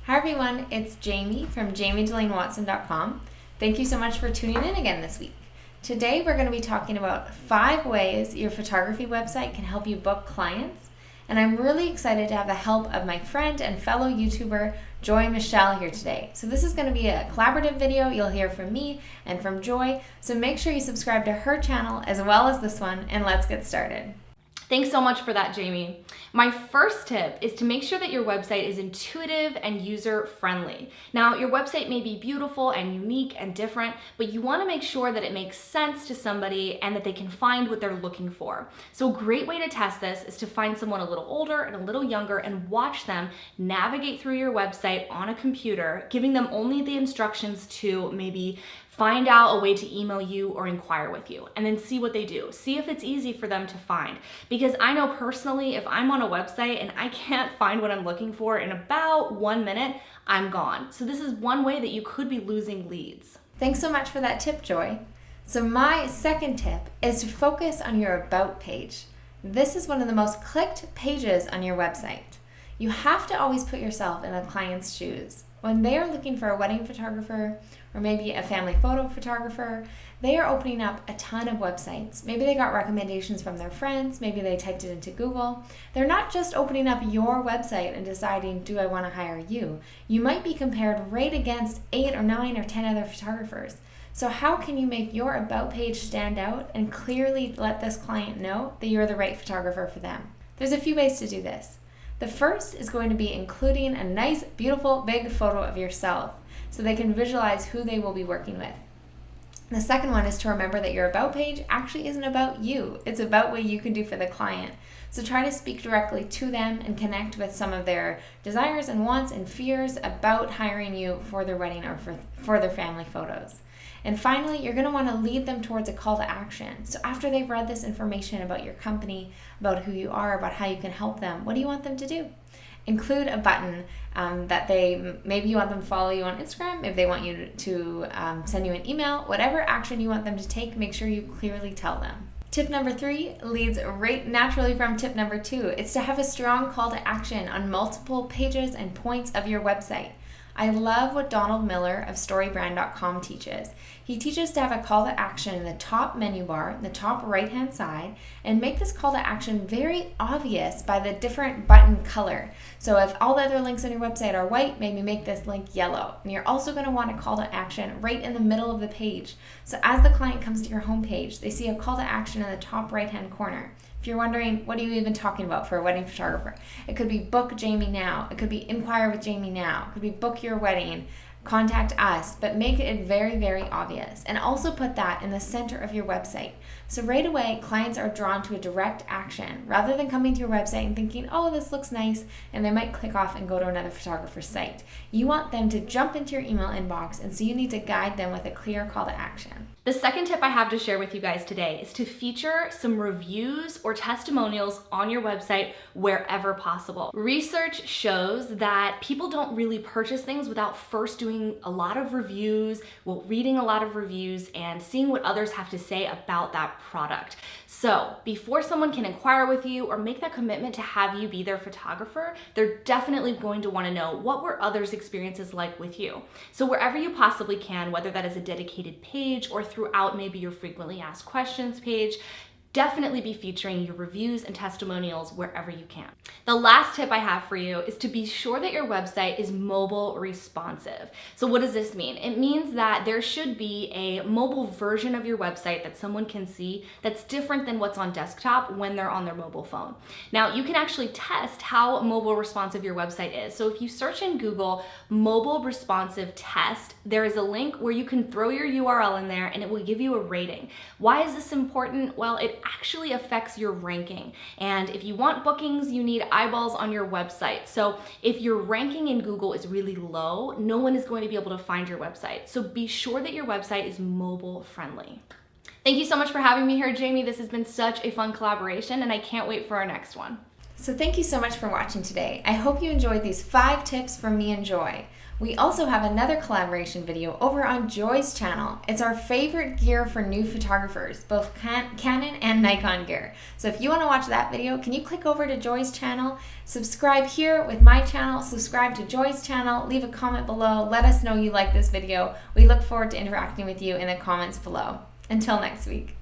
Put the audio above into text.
Hi everyone, it's Jamie from jamiedelanewatson.com. Thank you so much for tuning in again this week. Today we're going to be talking about 5 ways your photography website can help you book clients. And I'm really excited to have the help of my friend and fellow YouTuber, Joy Michelle, here today. So this is going to be a collaborative video. You'll hear from me and from Joy. So make sure you subscribe to her channel as well as this one, and let's get started. Thanks so much for that, Jamie. My first tip is to make sure that your website is intuitive and user-friendly. Now, your website may be beautiful and unique and different, but you want to make sure that it makes sense to somebody and that they can find what they're looking for. So a great way to test this is to find someone a little older and a little younger and watch them navigate through your website on a computer, giving them only the instructions to maybe find out a way to email you or inquire with you, and then see what they do. See if it's easy for them to find. Because I know personally, if I'm on a website and I can't find what I'm looking for in about 1 minute, I'm gone. So this is one way that you could be losing leads. Thanks so much for that tip, Joy. So my second tip is to focus on your About page. This is one of the most clicked pages on your website. You have to always put yourself in the client's shoes. When they are looking for a wedding photographer or maybe a family photo photographer, they are opening up a ton of websites. Maybe they got recommendations from their friends, maybe they typed it into Google. They're not just opening up your website and deciding, do I want to hire you? You might be compared right against 8 or 9 or 10 other photographers. So how can you make your About page stand out and clearly let this client know that you're the right photographer for them? There's a few ways to do this. The first is going to be including a nice, beautiful, big photo of yourself so they can visualize who they will be working with. The second one is to remember that your About page actually isn't about you. It's about what you can do for the client. So try to speak directly to them and connect with some of their desires and wants and fears about hiring you for their wedding or for their family photos. And finally, you're going to want to lead them towards a call to action. So after they've read this information about your company, about who you are, about how you can help them, what do you want them to do? Include a button that maybe you want them to follow you on Instagram, maybe they want you to send you an email, whatever action you want them to take, make sure you clearly tell them. Tip number 3 leads right naturally from tip number 2. It's to have a strong call to action on multiple pages and points of your website. I love what Donald Miller of StoryBrand.com teaches. He teaches to have a call to action in the top menu bar, in the top right-hand side, and make this call to action very obvious by the different button color. So if all the other links on your website are white, maybe make this link yellow. And you're also going to want a call to action right in the middle of the page. So as the client comes to your homepage, they see a call to action in the top right-hand corner. If you're wondering, what are you even talking about for a wedding photographer? It could be book Jamie now. It could be inquire with Jamie now. It could be book your wedding, contact us, but make it very, very obvious. And also put that in the center of your website. So right away, clients are drawn to a direct action rather than coming to your website and thinking, oh, this looks nice, and they might click off and go to another photographer's site. You want them to jump into your email inbox, and so you need to guide them with a clear call to action. The second tip I have to share with you guys today is to feature some reviews or testimonials on your website wherever possible. Research shows that people don't really purchase things without first doing a lot of reviews, reading a lot of reviews, and seeing what others have to say about that product. So before someone can inquire with you or make that commitment to have you be their photographer, they're definitely going to want to know, what were others' experiences like with you? So wherever you possibly can, whether that is a dedicated page or throughout maybe your frequently asked questions page, definitely be featuring your reviews and testimonials wherever you can. The last tip I have for you is to be sure that your website is mobile responsive. So what does this mean? It means that there should be a mobile version of your website that someone can see that's different than what's on desktop when they're on their mobile phone. Now, you can actually test how mobile responsive your website is. So if you search in Google mobile responsive test, there is a link where you can throw your URL in there and it will give you a rating. Why is this important? Well, it actually affects your ranking. And if you want bookings, you need eyeballs on your website. So if your ranking in Google is really low, no one is going to be able to find your website. So be sure that your website is mobile friendly. Thank you so much for having me here, Jamie. This has been such a fun collaboration, and I can't wait for our next one. So thank you so much for watching today. I hope you enjoyed these 5 tips from me and Joy. We also have another collaboration video over on Joy's channel. It's our favorite gear for new photographers, both Canon and Nikon gear. So if you want to watch that video, can you click over to Joy's channel, subscribe here with my channel, subscribe to Joy's channel, leave a comment below, let us know you like this video. We look forward to interacting with you in the comments below. Until next week.